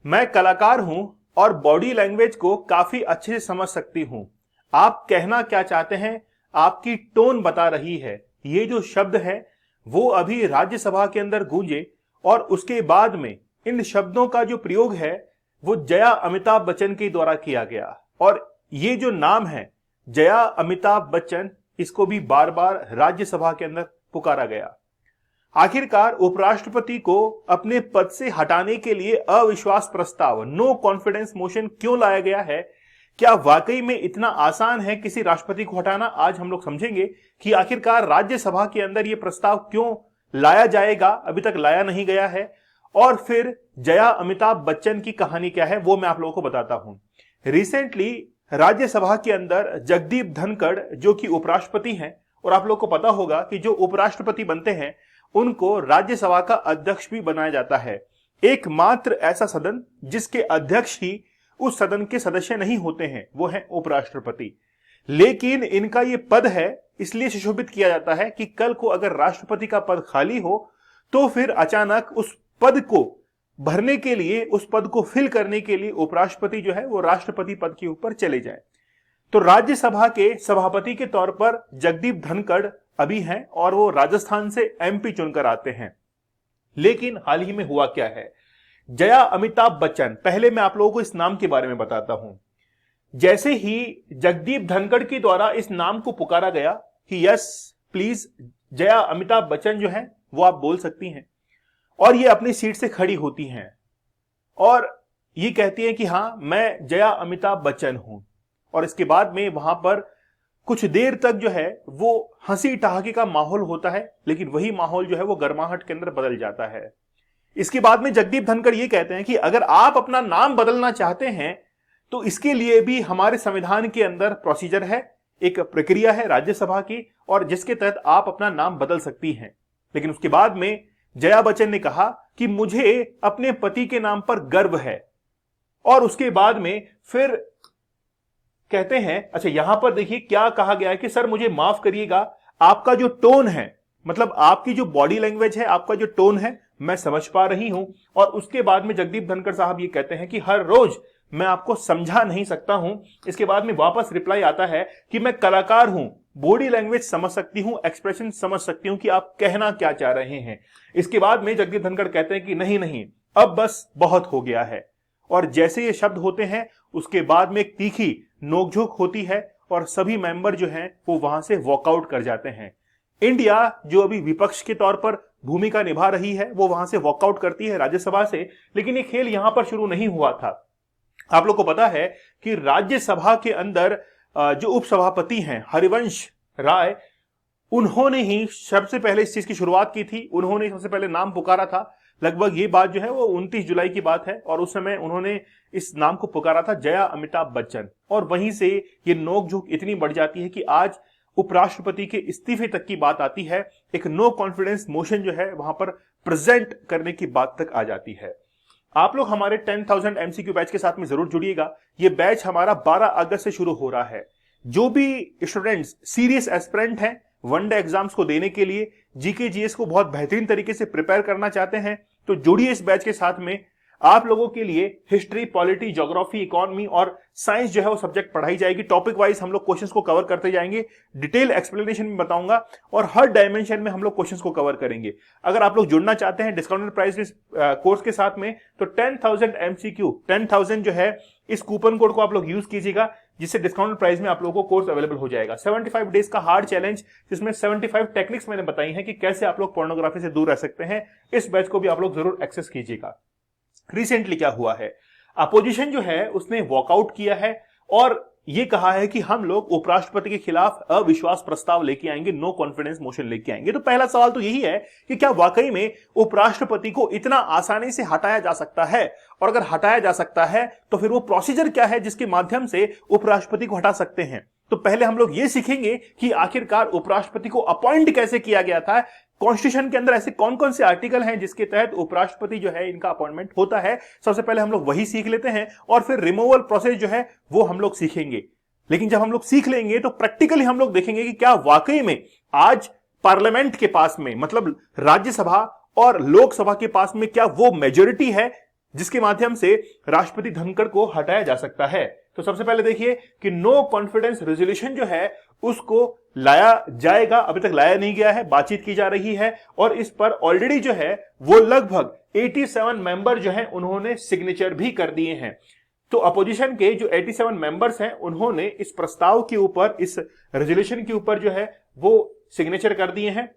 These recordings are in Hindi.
मैं कलाकार हूं और बॉडी लैंग्वेज को काफी अच्छे से समझ सकती हूं। आप कहना क्या चाहते हैं, आपकी टोन बता रही है। ये जो शब्द है वो अभी राज्यसभा के अंदर गूंजे और उसके बाद में इन शब्दों का जो प्रयोग है वो जया अमिताभ बच्चन के द्वारा किया गया। और ये जो नाम है जया अमिताभ बच्चन, इसको भी बार बार राज्यसभा के अंदर पुकारा गया। आखिरकार उपराष्ट्रपति को अपने पद से हटाने के लिए अविश्वास प्रस्ताव, नो कॉन्फिडेंस मोशन क्यों लाया गया है? क्या वाकई में इतना आसान है किसी राष्ट्रपति को हटाना? आज हम लोग समझेंगे कि आखिरकार राज्यसभा के अंदर यह प्रस्ताव क्यों लाया जाएगा, अभी तक लाया नहीं गया है। और फिर जया अमिताभ बच्चन की कहानी क्या है वो मैं आप लोगों को बताता हूं। रिसेंटली राज्यसभा के अंदर जगदीप धनखड़ जो कि उपराष्ट्रपति हैं, और आप लोग को पता होगा कि जो उपराष्ट्रपति बनते हैं उनको राज्यसभा का अध्यक्ष भी बनाया जाता है। एकमात्र ऐसा सदन जिसके अध्यक्ष ही उस सदन के सदस्य नहीं होते हैं वो है उपराष्ट्रपति। लेकिन इनका ये पद है इसलिए सुशोभित किया जाता है कि कल को अगर राष्ट्रपति का पद खाली हो तो फिर अचानक उस पद को भरने के लिए, उस पद को फिल करने के लिए उपराष्ट्रपति जो है वो राष्ट्रपति पद के ऊपर चले जाए। तो राज्यसभा के सभापति के तौर पर जगदीप धनखड़ अभी हैं और वो राजस्थान से एमपी चुनकर आते हैं। लेकिन हाल ही में हुआ क्या है, जया अमिताभ बच्चन, पहले मैं आप लोगों को इस नाम के बारे में बताता हूं। जैसे ही जगदीप धनखड़ के द्वारा इस नाम को पुकारा गया कि यस प्लीज जया अमिताभ बच्चन जो है वो आप बोल सकती हैं, और ये अपनी सीट से खड़ी होती हैं और ये कहती हैं कि हां मैं जया अमिताभ बच्चन हूं। और इसके बाद में वहां पर कुछ देर तक जो है वो हंसी ठहाके का माहौल होता है, लेकिन वही माहौल जो है वो गर्माहट के अंदर बदल जाता है। इसके बाद में जगदीप धनखड़ ये कहते हैं कि अगर आप अपना नाम बदलना चाहते हैं तो इसके लिए भी हमारे संविधान के अंदर प्रोसीजर है, एक प्रक्रिया है राज्यसभा की, और जिसके तहत आप अपना नाम बदल सकती हैं। लेकिन उसके बाद में जया बच्चन ने कहा कि मुझे अपने पति के नाम पर गर्व है। और उसके बाद में फिर कहते हैं, अच्छा यहां पर देखिए क्या कहा गया है कि सर मुझे माफ करिएगा, आपका जो टोन है, मतलब आपकी जो बॉडी लैंग्वेज है, आपका जो टोन है मैं समझ पा रही हूं। और उसके बाद में जगदीप धनखड़ साहब ये कहते हैं कि हर रोज मैं आपको समझा नहीं सकता हूं। इसके बाद में वापस रिप्लाई आता है कि मैं कलाकार हूं, बॉडी लैंग्वेज समझ सकती हूं, एक्सप्रेशन समझ सकती हूं कि आप कहना क्या चाह रहे हैं। इसके बाद में जगदीप धनखड़ कहते हैं कि नहीं नहीं अब बस बहुत हो गया है। और जैसे ये शब्द होते हैं उसके बाद में एक तीखी नोकझोंक होती है और सभी मेंबर जो हैं वो वहां से वॉकआउट कर जाते हैं। इंडिया जो अभी विपक्ष के तौर पर भूमिका निभा रही है वो वहां से वॉकआउट करती है राज्यसभा से। लेकिन ये खेल यहां पर शुरू नहीं हुआ था। आप लोग को पता है कि राज्यसभा के अंदर जो उपसभापति हैं हरिवंश राय, उन्होंने ही सबसे पहले इस चीज की शुरुआत की थी। उन्होंने सबसे पहले नाम पुकारा था। लगभग ये बात जो है वो 29 जुलाई की बात है और उस समय उन्होंने इस नाम को पुकारा था जया अमिताभ बच्चन। और वहीं से ये नोकझोंक इतनी बढ़ जाती है कि आज उपराष्ट्रपति के इस्तीफे तक की बात आती है। एक नो कॉन्फिडेंस मोशन जो है वहां पर प्रेजेंट करने की बात तक आ जाती है। आप लोग हमारे 10,000 MCQ बैच के साथ में जरूर जुड़िएगा। ये बैच हमारा 12 अगस्त से शुरू हो रहा है। जो भी स्टूडेंट्स सीरियस एस्पिरेंट हैं, वनडे एग्जाम्स को देने के लिए जीके जीएस को बहुत बेहतरीन तरीके से प्रिपेयर करना चाहते हैं तो जुड़िए इस बैच के साथ में। आप लोगों के लिए हिस्ट्री, पॉलिटी, ज्योग्राफी, इकोनॉमी और साइंस जो है वो सब्जेक्ट पढ़ाई जाएगी। टॉपिक वाइज हम लोग क्वेश्चंस को कवर करते जाएंगे, डिटेल एक्सप्लेनेशन में बताऊंगा और हर डायमेंशन में हम लोग क्वेश्चंस को कवर करेंगे। अगर आप लोग जुड़ना चाहते हैं डिस्काउंटेड प्राइस कोर्स के साथ में तो 10,000 MCQ 10,000 जो है इस कूपन कोड को आप लोग यूज कीजिएगा, जिससे डिस्काउंटेड प्राइस में आप लोगों को कोर्स अवेलेबल हो जाएगा। 75 डेज का हार्ड चैलेंज, जिसमें 75 टेक्निक्स मैंने बताई हैं कि कैसे आप लोग पोर्नोग्राफी से दूर रह सकते हैं। इस बैच को भी आप लोग जरूर एक्सेस कीजिएगा। रिसेंटली क्या हुआ है, अपोजिशन जो है उसने वॉकआउट किया है और ये कहा है कि हम लोग उपराष्ट्रपति के खिलाफ अविश्वास प्रस्ताव लेके आएंगे, नो कॉन्फिडेंस मोशन लेके आएंगे। तो पहला सवाल तो यही है कि क्या वाकई में उपराष्ट्रपति को इतना आसानी से हटाया जा सकता है? और अगर हटाया जा सकता है तो फिर वो प्रोसीजर क्या है जिसके माध्यम से उपराष्ट्रपति को हटा सकते हैं? तो पहले हम लोग ये सीखेंगे कि आखिरकार उपराष्ट्रपति को अपॉइंट कैसे किया गया था। कॉन्स्टिट्यूशन के अंदर ऐसे कौन कौन से आर्टिकल हैं जिसके तहत उपराष्ट्रपति जो है इनका अपॉइंटमेंट होता है। सबसे पहले हम लोग वही सीख लेते हैं और फिर रिमूवल प्रोसेस जो है वो हम लोग सीखेंगे। लेकिन जब हम लोग सीख लेंगे तो प्रैक्टिकली हम लोग देखेंगे कि क्या वाकई में आज पार्लियामेंट के पास में, मतलब राज्यसभा और लोकसभा के पास में, क्या वो मेजोरिटी है जिसके माध्यम से राष्ट्रपति धनखड़ को हटाया जा सकता है। तो सबसे पहले देखिए कि नो कॉन्फिडेंस रेजोल्यूशन जो है उसको लाया जाएगा, अभी तक लाया नहीं गया है, बातचीत की जा रही है और इस पर ऑलरेडी जो है वो लगभग 87 मेंबर जो है उन्होंने सिग्नेचर भी कर दिए हैं। तो अपोजिशन के जो 87 मेंबर्स हैं उन्होंने इस प्रस्ताव के ऊपर, इस रेजोल्यूशन के ऊपर जो है वो सिग्नेचर कर दिए हैं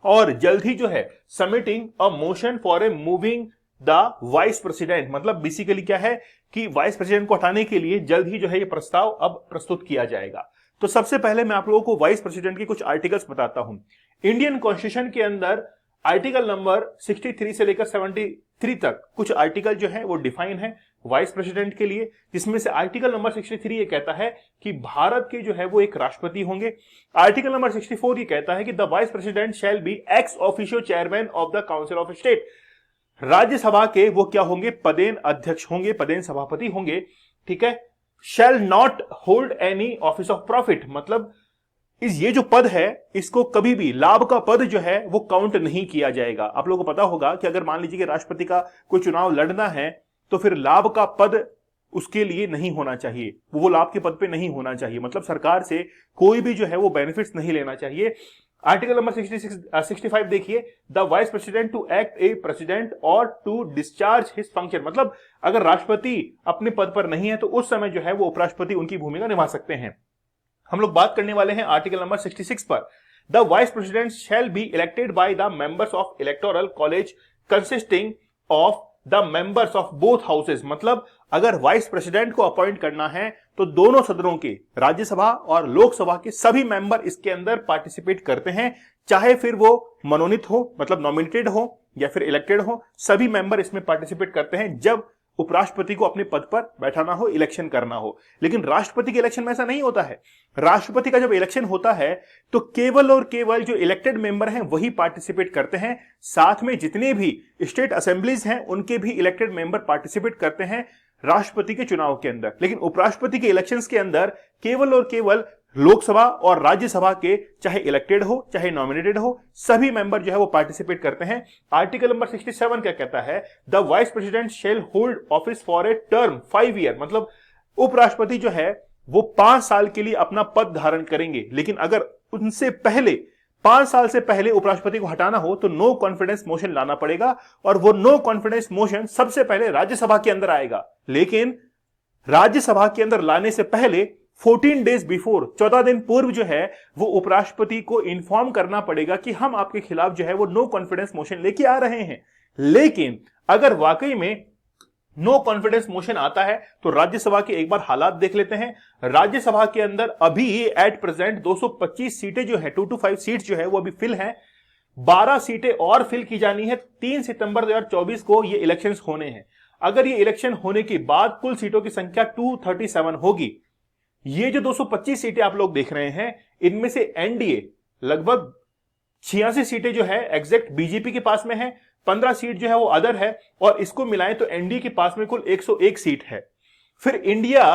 और जल्द ही जो है submitting a motion for a moving the vice president, मतलब बेसिकली क्या है कि वाइस प्रेसिडेंट को हटाने के लिए जल्द ही जो है ये प्रस्ताव अब प्रस्तुत किया जाएगा। तो सबसे पहले मैं आप लोगों को वाइस प्रेसिडेंट के कुछ आर्टिकल्स बताता हूं। इंडियन कॉन्स्टिट्यूशन के अंदर आर्टिकल नंबर 63 से लेकर 73 तक कुछ आर्टिकल जो है वो डिफाइन है वाइस प्रेसिडेंट के लिए, जिसमें से आर्टिकल नंबर 63 ये कहता है कि भारत के जो है वो एक राष्ट्रपति होंगे। आर्टिकल नंबर 64 ये कहता है कि the vice president shall be ex officio chairman of the council of state. Rajya Sabha के वो क्या होंगे, पदेन अध्यक्ष होंगे, पदेन सभापति होंगे, ठीक है। Shall not hold any office of profit, मतलब ये जो पद है इसको कभी भी लाभ का पद जो है वो काउंट नहीं किया जाएगा। आप लोगों को पता होगा कि अगर मान लीजिए कि राष्ट्रपति का कोई चुनाव लड़ना है तो फिर लाभ का पद उसके लिए नहीं होना चाहिए, वो लाभ के पद पे नहीं होना चाहिए, मतलब सरकार से कोई भी जो है वो बेनिफिट्स नहीं लेना चाहिए। आर्टिकल नंबर 65 देखिए, the vice president to act a president और टू डिस्चार्ज हिज फंक्शन, मतलब अगर राष्ट्रपति अपने पद पर नहीं है तो उस समय जो है वो उपराष्ट्रपति उनकी भूमिका निभा सकते हैं। हम लोग बात करने वाले हैं आर्टिकल नंबर 66 पर। The vice president shall be elected by the members of electoral college consisting of the members of both houses, मतलब अगर वाइस प्रेसिडेंट को अपॉइंट करना है तो दोनों सदनों के, राज्यसभा और लोकसभा के सभी मेंबर इसके अंदर पार्टिसिपेट करते हैं, चाहे फिर वो मनोनीत हो, मतलब नॉमिनेटेड हो या फिर इलेक्टेड हो, सभी मेंबर इसमें पार्टिसिपेट करते हैं जब उपराष्ट्रपति को अपने पद पर बैठाना हो, इलेक्शन करना हो। लेकिन राष्ट्रपति के इलेक्शन में ऐसा नहीं होता है। राष्ट्रपति का जब इलेक्शन होता है तो केवल और केवल जो इलेक्टेड मेंबर हैं वही पार्टिसिपेट करते हैं, साथ में जितने भी स्टेट असेंबलीज हैं उनके भी इलेक्टेड मेंबर पार्टिसिपेट करते हैं राष्ट्रपति के चुनाव के अंदर। लेकिन उपराष्ट्रपति के इलेक्शंस के अंदर केवल और केवल लोकसभा और राज्यसभा के, चाहे इलेक्टेड हो चाहे नॉमिनेटेड हो, सभी मेंबर जो है वो पार्टिसिपेट करते हैं। आर्टिकल नंबर 67 क्या कहता है, the vice president shell hold office for a term 5 year, मतलब उपराष्ट्रपति जो है वो 5 साल के लिए अपना पद धारण करेंगे। लेकिन अगर उनसे पहले 5 साल से पहले उपराष्ट्रपति को हटाना हो तो नो कॉन्फिडेंस मोशन लाना पड़ेगा और वो नो कॉन्फिडेंस मोशन सबसे पहले राज्यसभा के अंदर आएगा। लेकिन राज्यसभा के अंदर लाने से पहले 14 डेज बिफोर, 14 दिन पूर्व जो है वो उपराष्ट्रपति को इन्फॉर्म करना पड़ेगा कि हम आपके खिलाफ जो है वो नो कॉन्फिडेंस मोशन लेके आ रहे हैं। लेकिन अगर वाकई में नो कॉन्फिडेंस मोशन आता है तो राज्यसभा के एक बार हालात देख लेते हैं। राज्यसभा के अंदर अभी एट प्रेजेंट 225 सीटें जो है, 225 सीट्स जो है वो अभी फिल हैं। 12 सीटें और फिल की जानी है। 3 सितंबर 2024 को ये इलेक्शंस होने हैं। अगर ये इलेक्शन होने के बाद कुल सीटों की संख्या 237 होगी। ये जो 225 सीटें आप लोग देख रहे हैं इनमें से एनडीए लगभग 86 सीटें जो है एग्जैक्ट बीजेपी के पास में है, 15 सीट जो है वो अदर है और इसको मिलाएं तो एनडीए के पास में कुल 101 सीट है। फिर इंडिया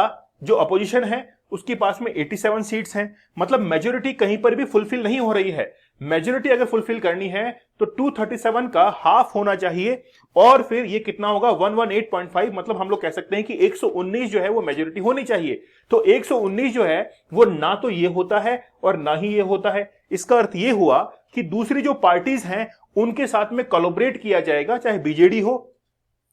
जो अपोजिशन है उसके पास में 87 सीट्स हैं, मतलब मेजोरिटी कहीं पर भी फुलफिल नहीं हो रही है। मेजोरिटी अगर फुलफिल करनी है तो 237 का हाफ होना चाहिए और फिर ये कितना होगा 118.5, मतलब हम लोग कह सकते हैं कि 119 जो है वो मेजोरिटी होनी चाहिए। तो 119 जो है वो ना तो ये होता है और ना ही ये होता है। इसका अर्थ ये हुआ कि दूसरी जो पार्टीज हैं उनके साथ में कोलैबोरेट किया जाएगा, चाहे बीजेडी हो,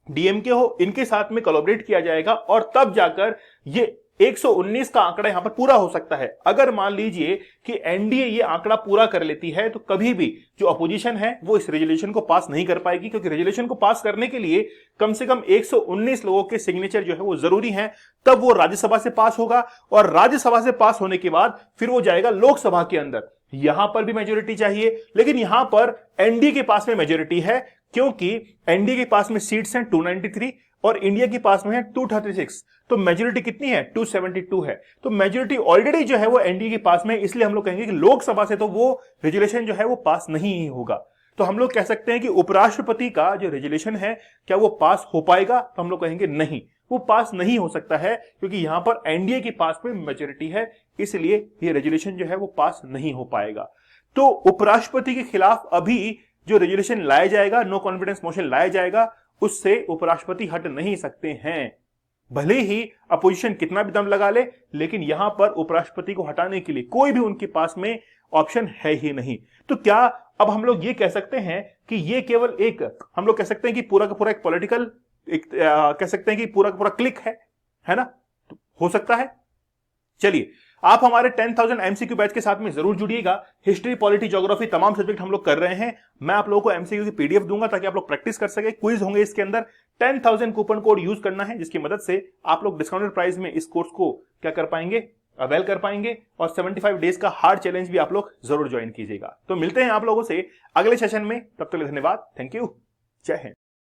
डीएमके हो, इनके साथ में कोलैबोरेट किया जाएगा और तब जाकर ये 119 का आंकड़ा यहां पर पूरा हो सकता है। अगर मान लीजिए कि एनडीए ये आंकड़ा पूरा कर लेती है तो कभी भी जो अपोजिशन है वो इस रेजोल्यूशन को पास नहीं कर पाएगी, क्योंकि रेजोल्यूशन को पास करने के लिए कम से कम 119 लोगों के सिग्नेचर जो है वो जरूरी हैं, तब वो राज्यसभा से पास होगा और राज्यसभा से पास होने के बाद फिर वो जाएगा लोकसभा के अंदर। यहां पर भी मेजोरिटी चाहिए, लेकिन यहां पर एनडीए के पास में मेजोरिटी है क्योंकि एनडीए के पास में सीट्स हैं 293 और इंडिया के पास में है 236। तो मेजोरिटी कितनी है 272 है। तो मेजोरिटी ऑलरेडी जो है वो एनडीए के पास में, इसलिए हम लोग कहेंगे कि लोकसभा से तो वो रेजोल्यूशन जो है वो पास नहीं होगा। तो हम लोग कह सकते हैं कि उपराष्ट्रपति का जो रेजोल्यूशन है क्या वो पास हो पाएगा, तो हम लोग कहेंगे नहीं, वो पास नहीं हो सकता है क्योंकि यहां पर एनडीए के पास में मेजोरिटी है, इसलिए ये रेजोल्यूशन जो है वो पास नहीं हो पाएगा। तो उपराष्ट्रपति के खिलाफ अभी जो रेजोल्यूशन लाया जाएगा, नो कॉन्फिडेंस मोशन लाया जाएगा, उससे उपराष्ट्रपति हट नहीं सकते हैं। भले ही अपोजिशन कितना भी दम लगा ले, लेकिन यहां पर उपराष्ट्रपति को हटाने के लिए कोई भी उनके पास में ऑप्शन है ही नहीं। तो क्या अब हम लोग ये कह सकते हैं कि ये केवल एक, हम लोग कह सकते हैं कि पूरा का पूरा एक पॉलिटिकल, कह सकते हैं कि पूरा का पूरा क्लिक है ना? तो हो सकता है। चलिए, आप हमारे 10,000 एमसीक्यू बैच के साथ में जरूर जुड़िएगा। हिस्ट्री, पॉलिटी, ज्योग्राफी तमाम सब्जेक्ट हम लोग कर रहे हैं। मैं आप लोगों को एमसीक्यू की पीडीएफ दूंगा ताकि आप लोग प्रैक्टिस कर सके। क्विज होंगे इसके अंदर। 10,000 कूपन कोड यूज करना है, जिसकी मदद से आप लोग डिस्काउंटेड प्राइस में इस कोर्स को क्या कर पाएंगे, अवेल कर पाएंगे। और 75 डेज का हार्ड चैलेंज भी आप लोग जरूर ज्वाइन कीजिएगा। तो मिलते हैं आप लोगों से अगले सेशन में। तब तक धन्यवाद। Thank you. जय हिंद।